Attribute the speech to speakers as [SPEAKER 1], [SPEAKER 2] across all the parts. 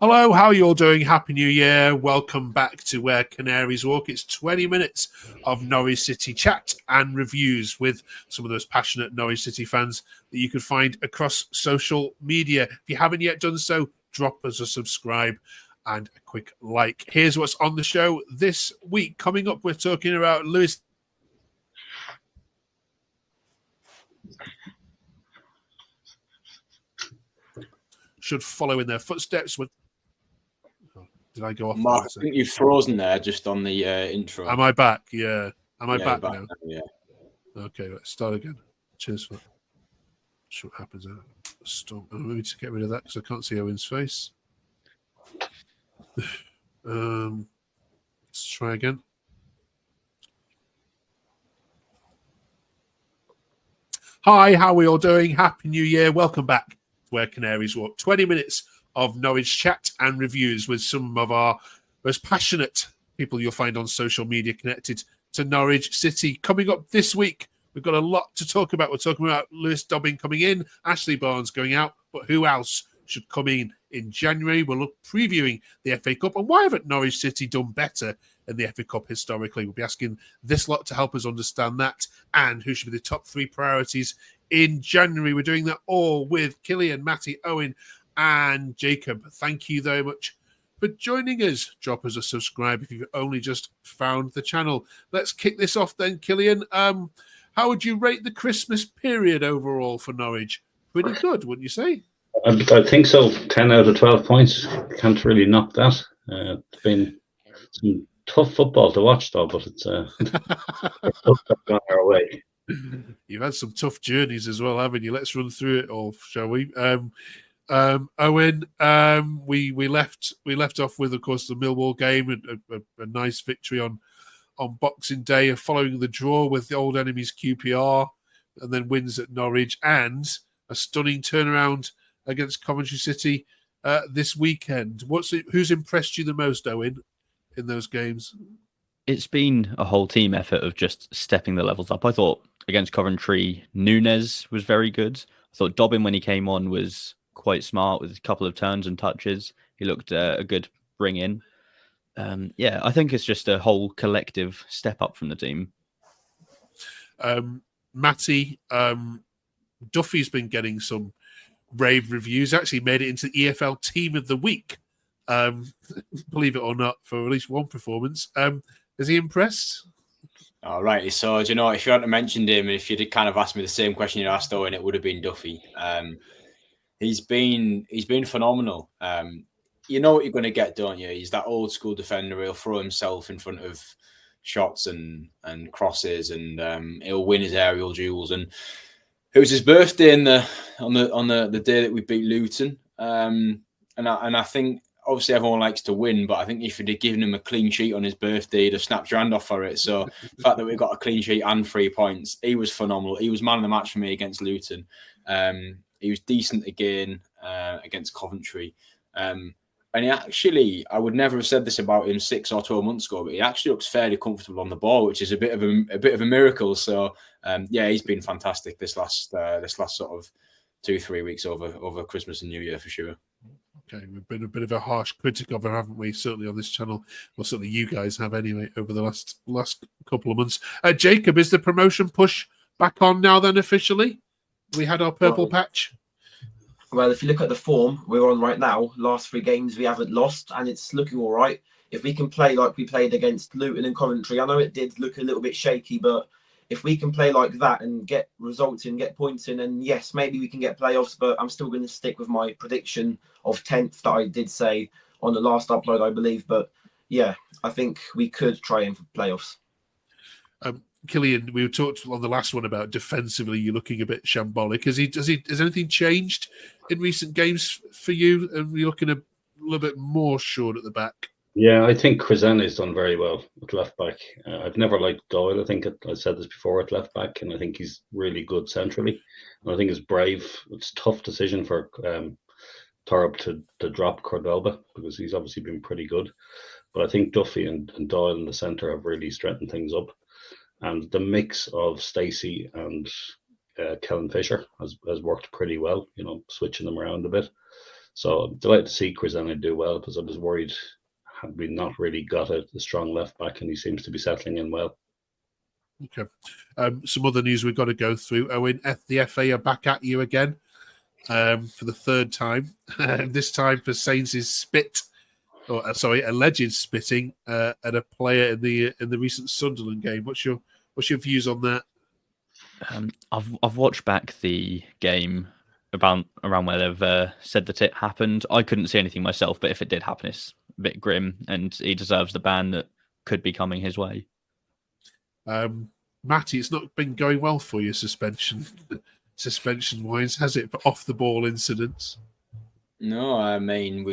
[SPEAKER 1] Hello, how are you all doing? Happy New Year. Welcome back to Where Canaries Walk. It's 20 minutes of Norwich City chat and reviews with some of those passionate Norwich City fans that you can find across social media. If you haven't yet done so, drop us a subscribe and a quick like. Here's what's on the show this week. Coming up, we're talking about Lewis. Should follow in their footsteps. Did I go off?
[SPEAKER 2] Mark, I think you've frozen there just on the intro.
[SPEAKER 1] Am I back? Yeah. Am I back now?
[SPEAKER 2] Yeah.
[SPEAKER 1] Okay, let's start again. Cheers for that. See what happens there. Stop. Let me just get rid of that because I can't see Owen's face. Let's try again. Hi, how are we all doing? Happy New Year. Welcome back to Where Canaries Walk. 20 minutes of Norwich chat and reviews with some of our most passionate people you'll find on social media connected to Norwich City. Coming up this week, we've got a lot to talk about. We're talking about Lewis Dobbin coming in, Ashley Barnes going out, but who else should come in January? We'll look previewing the FA Cup and why haven't Norwich City done better in the FA Cup historically? We'll be asking this lot to help us understand that and who should be the top three priorities in January. We're doing that all with Killian, Matty, Owen, and Jacob. Thank you very much for joining us. Drop us a subscribe if you've only just found the channel. Let's kick this off then, Killian. How would you rate the Christmas period overall for Norwich? Pretty good, wouldn't you say?
[SPEAKER 3] I think so. 10 out of 12 points. Can't really knock that. It's been some tough football to watch, though, but it's gone our way.
[SPEAKER 1] You've had some tough journeys as well, haven't you? Let's run through it all, shall we? Owen, we left off with, of course, the Millwall game and a nice victory on Boxing Day, following the draw with the old enemies QPR, and then wins at Norwich, and a stunning turnaround against Coventry City this weekend. Who's impressed you the most, Owen, in those games?
[SPEAKER 4] It's been a whole team effort of just stepping the levels up. I thought against Coventry, Nunes was very good. I thought Dobbin, when he came on, was quite smart with a couple of turns and touches. He looked a good bring in. I think it's just a whole collective step up from the team.
[SPEAKER 1] Matty, Duffy's been getting some rave reviews. Actually made it into the EFL Team of the Week, believe it or not, for at least one performance. Is he impressed?
[SPEAKER 2] Oh, rightly so. Do you know, if you hadn't mentioned him, if you'd kind of asked me the same question you asked Owen, it would have been Duffy. He's been phenomenal. You know what you're going to get, don't you? He's that old school defender. He'll throw himself in front of shots and crosses, and he'll win his aerial duels. And it was his birthday on the day that we beat Luton. And I think obviously everyone likes to win, but I think if you'd have given him a clean sheet on his birthday, he'd have snapped your hand off for it. So the fact that we got a clean sheet and 3 points, he was phenomenal. He was man of the match for me against Luton. He was decent again against Coventry. And he actually, I would never have said this about him 6 or 12 months ago, but he actually looks fairly comfortable on the ball, which is a bit of a miracle. So he's been fantastic this last sort of 2-3 weeks over Christmas and New Year for sure.
[SPEAKER 1] Okay, we've been a bit of a harsh critic of him, haven't we? Certainly on this channel. Well, certainly you guys have anyway over the last couple of months. Jacob, is the promotion push back on now then officially? We had our purple patch.
[SPEAKER 5] Well, if you look at the form we're on right now, last 3 games we haven't lost, and it's looking all right. If we can play like we played against Luton and Coventry, I know it did look a little bit shaky, but if we can play like that and get results in, get points in, and yes, maybe we can get playoffs, but I'm still going to stick with my prediction of 10th that I did say on the last upload, I believe. But yeah, I think we could try in for playoffs.
[SPEAKER 1] Killian, we talked on the last one about defensively you're looking a bit shambolic. Has anything changed in recent games for you? And you're looking a little bit more short at the back?
[SPEAKER 3] Yeah, I think Krasen's done very well at left back. I've never liked Doyle. I think I said this before at left back, and I think he's really good centrally. And I think it's brave. It's a tough decision for Torp to drop Cordoba because he's obviously been pretty good. But I think Duffy and Doyle in the centre have really strengthened things up. And the mix of Stacey and Kellen Fisher has worked pretty well, switching them around a bit. So I'm delighted to see Crisanna do well, because I was worried had we not really got a strong left back, and he seems to be settling in well.
[SPEAKER 1] Okay. Some other news we've got to go through. Owen, the FA are back at you again for the third time. This time for Saints' alleged spitting at a player in the recent Sunderland game. What's your views on that?
[SPEAKER 4] I've watched back the game around where they've said that it happened. I couldn't see anything myself, but if it did happen, it's a bit grim, and he deserves the ban that could be coming his way.
[SPEAKER 1] Matty, it's not been going well for you suspension wise, has it? For off the ball incidents?
[SPEAKER 2] No, I mean,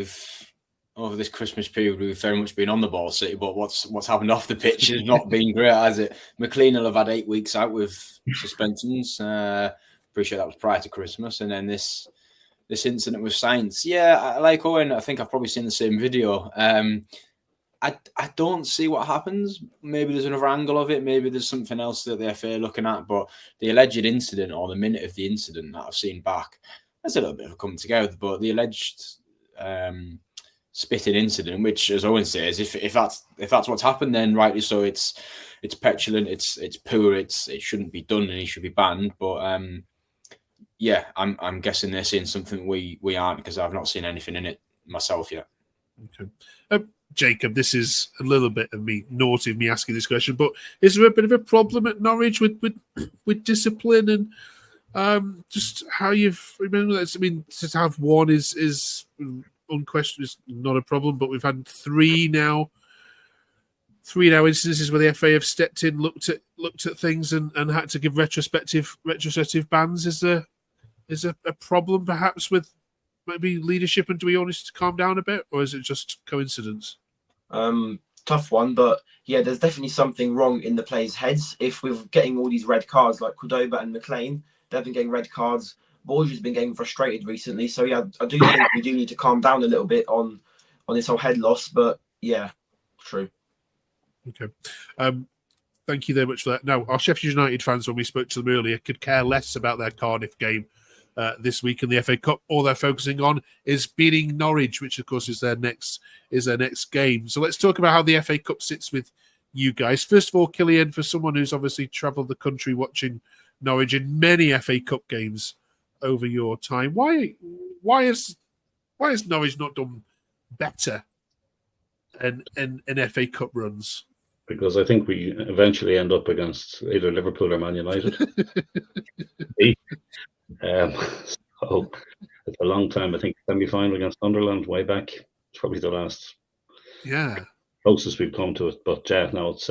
[SPEAKER 2] over this Christmas period, we've very much been on the ball, City, but what's happened off the pitch has not been great, has it? McLean will have had 8 weeks out with suspensions. Appreciate that was prior to Christmas, and then this incident with Saints. Yeah, like Owen, I think I've probably seen the same video. I don't see what happens. Maybe there's another angle of it. Maybe there's something else that the FA are looking at. But the alleged incident, or the minute of the incident that I've seen back, there's a little bit of a coming together. But the alleged spitting incident, which, as Owen says, if that's what's happened, then rightly so. It's petulant. It's poor. It shouldn't be done, and he should be banned. But yeah, I'm guessing they're seeing something we aren't, because I've not seen anything in it myself yet.
[SPEAKER 1] Okay. Jacob, this is a little bit of me naughty of me asking this question, but is there a bit of a problem at Norwich with discipline and just how you've remember that? I mean, to have one is unquestioned is not a problem, but we've had three now instances where the FA have stepped in, looked at things and had to give retrospective bans. Is there a problem perhaps with maybe leadership, and do we all need to calm down a bit, or is it just coincidence?
[SPEAKER 5] Tough one, but yeah, there's definitely something wrong in the players' heads. If we're getting all these red cards like Cordoba and McLean, they've been getting red cards. Borges been getting frustrated recently, so yeah, I do think we do need to calm down a little bit on this whole head loss. But yeah, true.
[SPEAKER 1] Okay. Thank you very much for that. Now, our Sheffield United fans, when we spoke to them earlier, could care less about their Cardiff game this week in the FA Cup. All they're focusing on is beating Norwich, which of course is their next game. So let's talk about how the FA Cup sits with you guys. First of all, Killian, for someone who's obviously travelled the country watching Norwich in many FA Cup games over your time, why has Norwich not done better in FA Cup runs?
[SPEAKER 3] Because I think we eventually end up against either Liverpool or Man United. So it's a long time. I think semi-final against Sunderland way back. It's probably the last closest we've come to it. But yeah, no, it's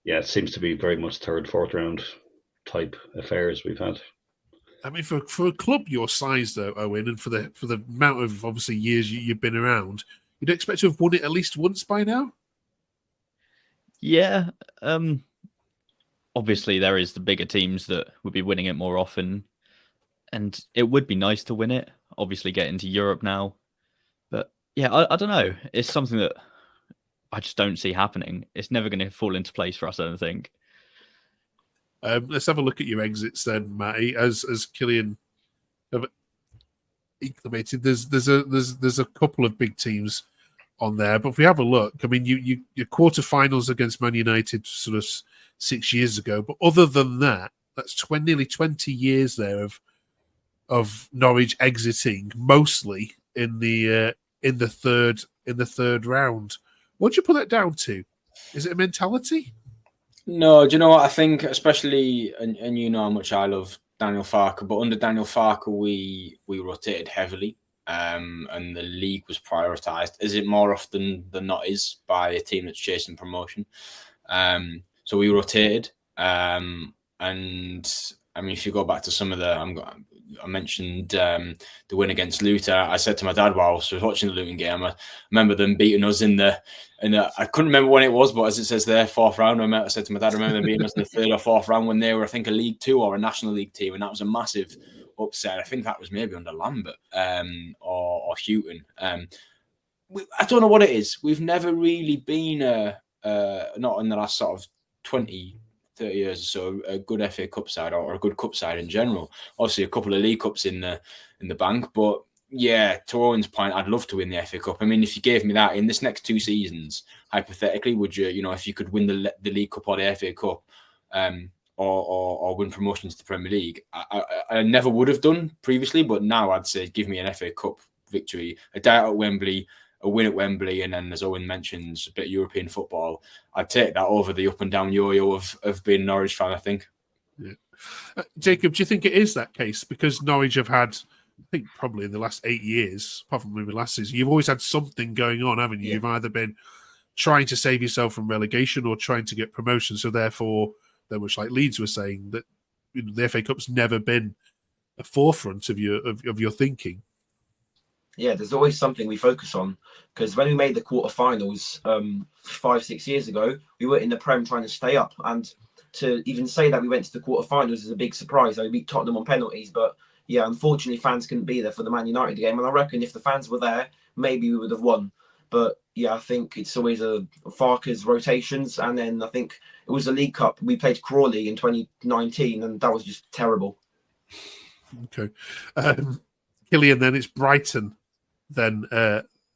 [SPEAKER 3] it seems to be very much third, fourth round type affairs we've had.
[SPEAKER 1] I mean, for a club your size, though, Owen, and for the amount of obviously years you've been around, you'd expect to have won it at least once by now.
[SPEAKER 4] Yeah, obviously there is the bigger teams that would be winning it more often, and it would be nice to win it. Obviously, get into Europe now, but yeah, I don't know. It's something that I just don't see happening. It's never going to fall into place for us, I don't think.
[SPEAKER 1] Let's have a look at your exits then, Matty. As Killian have inclinated, there's a couple of big teams on there, but if we have a look, I mean, your quarterfinals against Man United sort of 6 years ago, but other than that, that's nearly 20 years there of Norwich exiting, mostly in the third round. What do you put that down to? Is it a mentality?
[SPEAKER 2] No, do you know what I think? Especially, and you know how much I love Daniel Farke, but under Daniel Farke, we rotated heavily, and the league was prioritised. Is it more often than not is by a team that's chasing promotion? So we rotated, and I mean, if you go back to some of I mentioned the win against Luton. I said to my dad while I was watching the Luton game, I remember them beating us in the I couldn't remember when it was, but as it says there, fourth round. I said to my dad, I remember them beating us in the third or fourth round when they were, I think, a League Two or a National League team, and that was a massive upset. I think that was maybe under Lambert or Houghton. I don't know what it is. We've never really been not in the last sort of 20, 30 years or so, a good FA Cup side or a good cup side in general. Obviously, a couple of League Cups in the bank, but yeah, to Owen's point, I'd love to win the FA Cup. I mean, if you gave me that in this next 2 seasons, hypothetically, would you, if you could win the League Cup or the FA Cup, or win promotion to the Premier League, I never would have done previously, but now I'd say give me an FA Cup victory, a day out at Wembley, a win at Wembley, and then, as Owen mentions, a bit of European football. I'd take that over the up and down yo-yo of being a Norwich fan, I think.
[SPEAKER 1] Yeah. Jacob, do you think it is that case? Because Norwich have had, I think, probably in the last 8 years, apart from maybe last season, you've always had something going on, haven't you? Yeah. You've either been trying to save yourself from relegation or trying to get promotion. So therefore, they're much like Leeds were saying, that the FA Cup's never been a forefront of your thinking.
[SPEAKER 5] Yeah, there's always something we focus on, because when we made the quarterfinals 5-6 years ago, we were in the Prem trying to stay up, and to even say that we went to the quarterfinals is a big surprise. We beat Tottenham on penalties, but yeah, unfortunately, fans couldn't be there for the Man United game, and I reckon if the fans were there, maybe we would have won. But yeah, I think it's always Farke's rotations, and then I think it was the League Cup. We played Crawley in 2019, and that was just terrible.
[SPEAKER 1] Okay, Killian, then it's Brighton. Then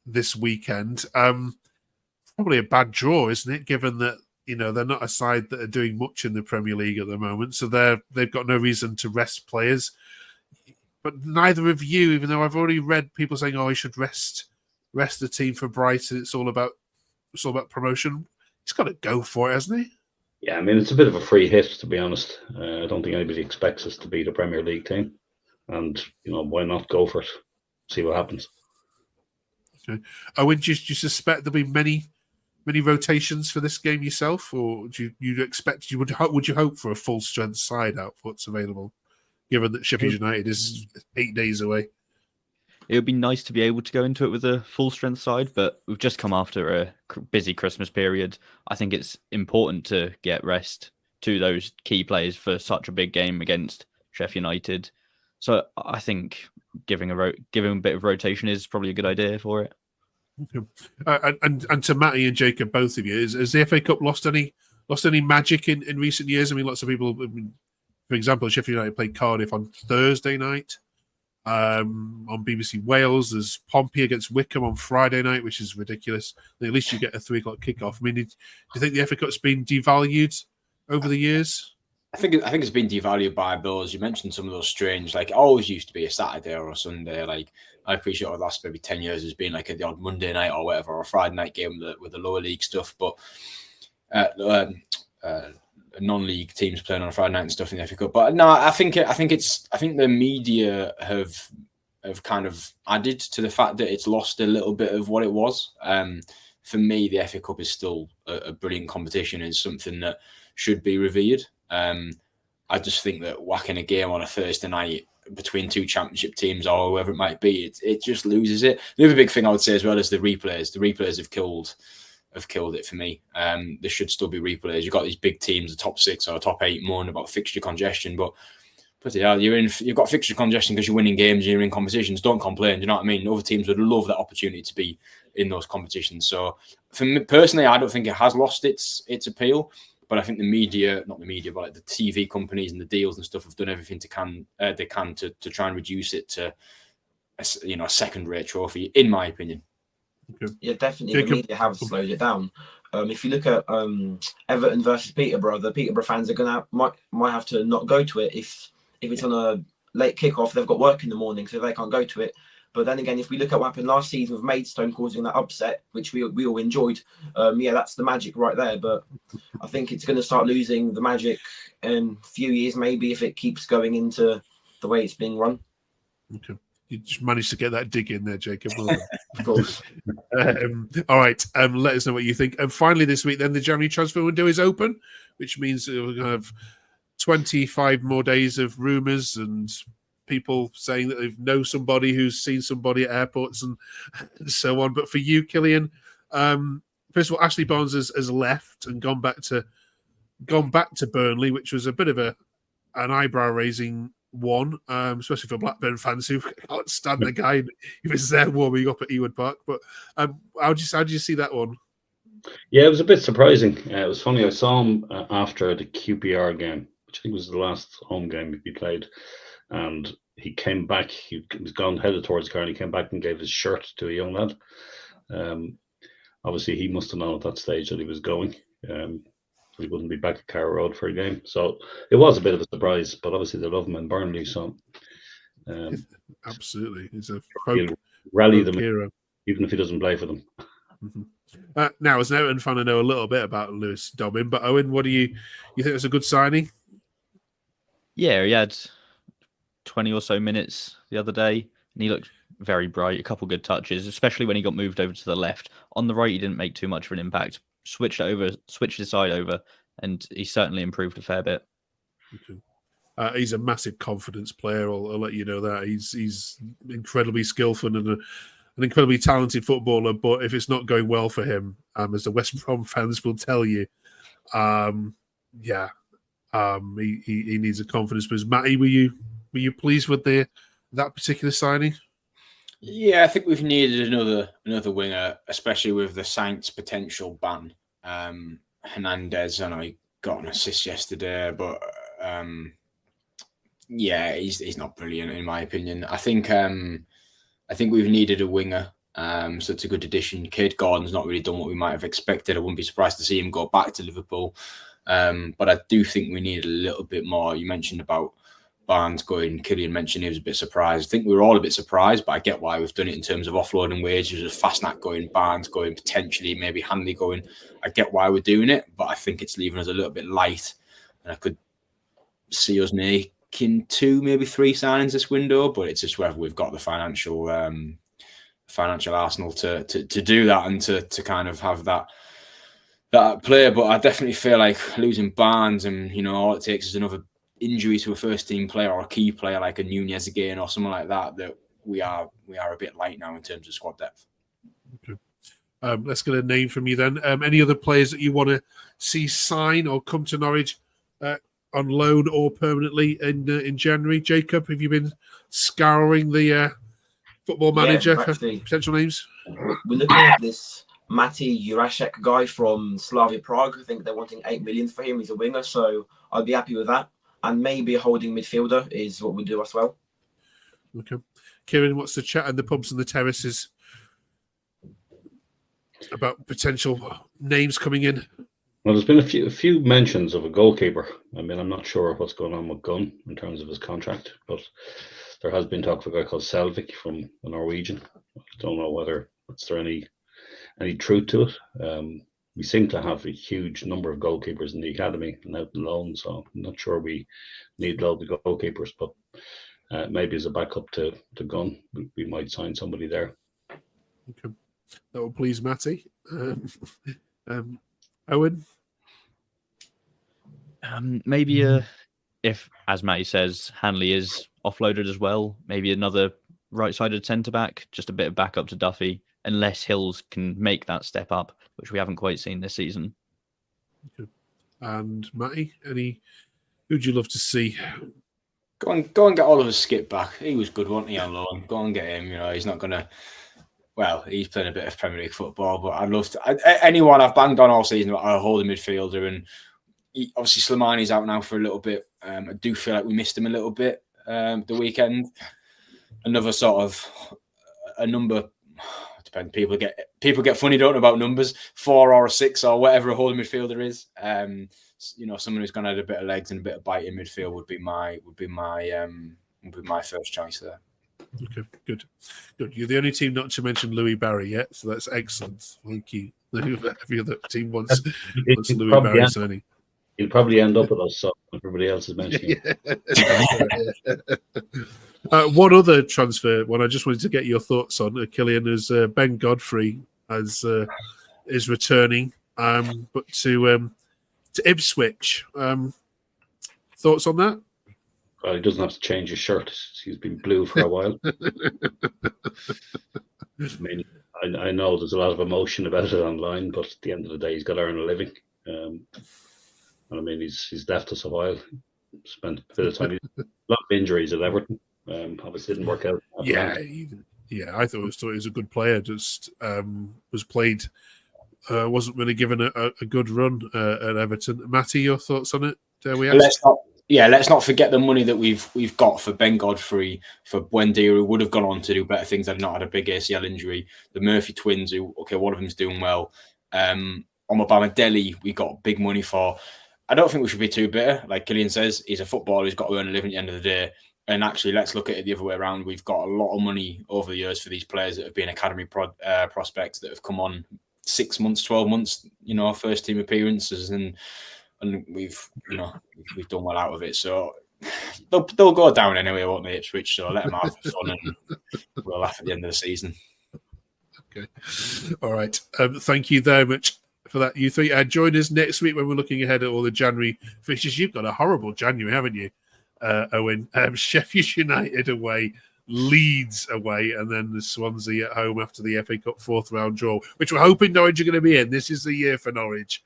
[SPEAKER 1] this weekend, probably a bad draw, isn't it? Given that they're not a side that are doing much in the Premier League at the moment, so they've got no reason to rest players. But neither of you, even though I've already read people saying, "Oh, he should rest the team for Brighton. It's all about promotion." He's got to go for it, hasn't he?
[SPEAKER 3] Yeah, I mean, it's a bit of a free hit, to be honest. I don't think anybody expects us to beat a Premier League team, and why not go for it? See what happens.
[SPEAKER 1] Okay. Owen, do you suspect there'll be many rotations for this game yourself, or do you expect would you hope for a full strength side out for what's available, given that Sheffield United is 8 days away?
[SPEAKER 4] It would be nice to be able to go into it with a full strength side, but we've just come after a busy Christmas period. I think it's important to get rest to those key players for such a big game against Sheffield United. So I think giving a bit of rotation is probably a good idea for it.
[SPEAKER 1] Okay. And to Matty and Jacob, both of you, has the FA Cup lost any magic in recent years? I mean, lots of people. For example, Sheffield United played Cardiff on Thursday night. On BBC Wales, there's Pompey against Wickham on Friday night, which is ridiculous. At least you get a 3 o'clock kickoff. I mean, do you think the FA Cup's been devalued over the years?
[SPEAKER 2] I think it's been devalued by those. You mentioned some of those strange, like it always used to be a Saturday or a Sunday. Like I appreciate over the last maybe 10 years has been like the odd Monday night or whatever, or a Friday night game with the lower league stuff. But non-league teams playing on a Friday night and stuff in the FA Cup. But no, I think the media have kind of added to the fact that it's lost a little bit of what it was. For me, the FA Cup is still a brilliant competition and something that should be revered. I just think that whacking a game on a Thursday night between two championship teams or whoever it might be, it just loses it. The other big thing I would say as well is the replays. The replays have killed it for me. There should still be replays. You've got these big teams, the top 6 or top 8, moan about fixture congestion, but yeah, you've got fixture congestion because you're winning games, you're in competitions. Don't complain. Do you know what I mean? Other teams would love that opportunity to be in those competitions. So for me personally, I don't think it has lost its appeal. But I think the media, not the media, but like the TV companies and the deals and stuff have done everything they can to try and reduce it to a second-rate trophy, in my opinion.
[SPEAKER 1] Okay.
[SPEAKER 5] Yeah, definitely. The media have slowed it down. If you look at Everton versus Peterborough, the Peterborough fans are might have to not go to it if it's on a late kickoff. They've got work in the morning, so they can't go to it. But then again, if we look at what happened last season with Maidstone causing that upset, which we all enjoyed, that's the magic right there. But I think it's going to start losing the magic in a few years, maybe, if it keeps going into the way it's being run.
[SPEAKER 1] Okay. You just managed to get that dig in there, Jacob. Well done.
[SPEAKER 5] Of course.
[SPEAKER 1] All right. Let us know what you think. And finally this week, then, the January transfer window is open, which means we're going to have 25 more days of rumours and people saying that they know somebody who's seen somebody at airports and so on. But for you, Killian, first of all, Ashley Barnes has left and gone back to Burnley, which was a bit of an eyebrow-raising one, especially for Blackburn fans who can't stand the guy who was there warming up at Ewood Park. But how did you see that one?
[SPEAKER 3] Yeah, it was a bit surprising. It was funny. I saw him after the QPR game, which I think was the last home game he played. and he came back. He was headed towards the car, and he came back and gave his shirt to a young lad. Obviously, he must have known at that stage that he was going. So he wouldn't be back at Carrow Road for a game. So it was a bit of a surprise, but obviously they love him in Burnley. So
[SPEAKER 1] absolutely, he's a
[SPEAKER 3] he'll rally them
[SPEAKER 1] hero,
[SPEAKER 3] even if he doesn't play for them.
[SPEAKER 1] Now, as an Everton fan, I know a little bit about Lewis Dobbin, but Owen, what do you think it's a good signing?
[SPEAKER 4] Yeah, he had 20 or so minutes the other day, and he looked very bright. A couple good touches, especially when he got moved over to the left. On the right, he didn't make too much of an impact. Switched his side over, and he certainly improved a fair bit.
[SPEAKER 1] He's a massive confidence player. I'll let you know that he's incredibly skillful and an incredibly talented footballer. But if it's not going well for him, as the West Brom fans will tell you, he needs a confidence boost. Matty, were you pleased with that particular signing?
[SPEAKER 2] Yeah, I think we've needed another winger, especially with the Saints' potential ban. Hernandez, I know he got an assist yesterday, but he's not brilliant in my opinion. I think we've needed a winger. So it's a good addition. Cade Gordon's not really done what we might have expected. I wouldn't be surprised to see him go back to Liverpool. But I do think we need a little bit more. You mentioned about Barnes going. Killian mentioned he was a bit surprised. I think we were all a bit surprised, but I get why we've done it in terms of offloading wages. There's Fastnack going, Barnes going, potentially maybe Hanley going. I get why we're doing it, but I think it's leaving us a little bit light. And I could see us making 2, maybe 3 signings this window, but it's just whether we've got the financial arsenal to do that and to kind of have that player. But I definitely feel like losing Barnes, and all it takes is another injury to a first team player or a key player like a Nunez again or someone like that we are a bit light now in terms of squad depth.
[SPEAKER 1] Okay. Let's get a name from you then. Any other players that you want to see sign or come to Norwich on loan or permanently in January? Jacob, have you been scouring the Football Manager for potential names?
[SPEAKER 5] We're looking at this Mati Jurasek guy from Slavia Prague. I think they're wanting 8 million for him. He's a winger, so I'd be happy with that. And maybe a holding midfielder is what we'll do as well.
[SPEAKER 1] Okay. Kieran, what's the chat in the pubs and the terraces about potential names coming in?
[SPEAKER 3] Well, there's been a few mentions of a goalkeeper. I mean, I'm not sure what's going on with Gunn in terms of his contract, but there has been talk of a guy called Selvik from a Norwegian. I don't know whether there any truth to it. We seem to have a huge number of goalkeepers in the academy and out on loan, so I'm not sure we need loads of goalkeepers, but maybe as a backup to Gunn, we might sign somebody there.
[SPEAKER 1] Okay. That will please Matty. Owen?
[SPEAKER 4] Maybe if, as Matty says, Hanley is offloaded as well, maybe another right-sided centre-back, just a bit of backup to Duffy, unless Hills can make that step up, which we haven't quite seen this season.
[SPEAKER 1] Okay. And Matty, who'd you love to see?
[SPEAKER 2] Go and get Oliver Skip back. He was good, wasn't he, on loan? Go and get him. He's not going to... Well, he's playing a bit of Premier League football, but I'd love to... Anyone I've banged on all season about a holding midfielder, and obviously Slimani's out now for a little bit. I do feel like we missed him a little bit the weekend. Another sort of... a number... Depends. People get funny, don't know, about numbers. 4 or a 6 or whatever a holding midfielder is. Someone who's going to have a bit of legs and a bit of bite in midfield would be my first choice there.
[SPEAKER 1] Okay, good. You're the only team not to mention Louis Barry yet, so that's excellent. Thank you. Every other team wants Louis Barry signing.
[SPEAKER 3] He'll probably end up with us, so everybody else is mentioning it.
[SPEAKER 1] One other transfer, one I just wanted to get your thoughts on, Killian, is Ben Godfrey is returning, but to Ipswich. Thoughts on that?
[SPEAKER 3] Well, he doesn't have to change his shirt. He's been blue for a while. I mean, I know there's a lot of emotion about it online, but at the end of the day, he's got to earn a living. I mean, he's left us a while. Spent a bit of time. A lot of injuries at Everton. Obviously, didn't work out.
[SPEAKER 1] Yeah. I thought he was a good player. Just was played. Wasn't really given a good run at Everton. Matty, your thoughts on it? Dare we ask?
[SPEAKER 2] let's not forget the money that we've got for Ben Godfrey, for Buendia, who would have gone on to do better things had not had a big ACL injury. The Murphy twins, who, okay, one of them's doing well. Omobama Deli, we got big money for. I don't think we should be too bitter. Like Killian says, he's a footballer who's got to earn a living at the end of the day. And actually, let's look at it the other way around. We've got a lot of money over the years for these players that have been academy prospects that have come on 6 months, 12 months, first team appearances, and we've done well out of it. So they'll go down anyway, won't they, Ipswich? So let them have fun, and we'll laugh at the end of the season.
[SPEAKER 1] Okay, all right. Thank you very much for that, you three. Join us next week when we're looking ahead at all the January fixtures. You've got a horrible January, haven't you, Owen? Sheffield United away, Leeds away, and then the Swansea at home after the FA Cup fourth round draw, which we're hoping Norwich are going to be in. This is the year for Norwich.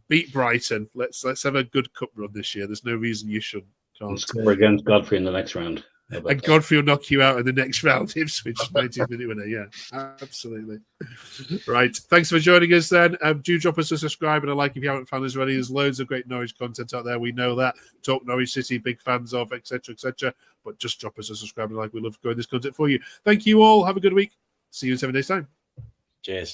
[SPEAKER 1] Beat Brighton. Let's have a good cup run this year. There's no reason you shouldn't.
[SPEAKER 3] Score against Godfrey in the next round.
[SPEAKER 1] And Godfrey will knock you out in the next round. Ipswich, 90th minute winner. Yeah, absolutely. Right. Thanks for joining us then. Do drop us a subscribe and a like if you haven't found us already. There's loads of great Norwich content out there. We know that. Talk Norwich City, big fans of, etc., etc. But just drop us a subscribe and a like. We love growing this content for you. Thank you all. Have a good week. See you in 7 days' time.
[SPEAKER 2] Cheers.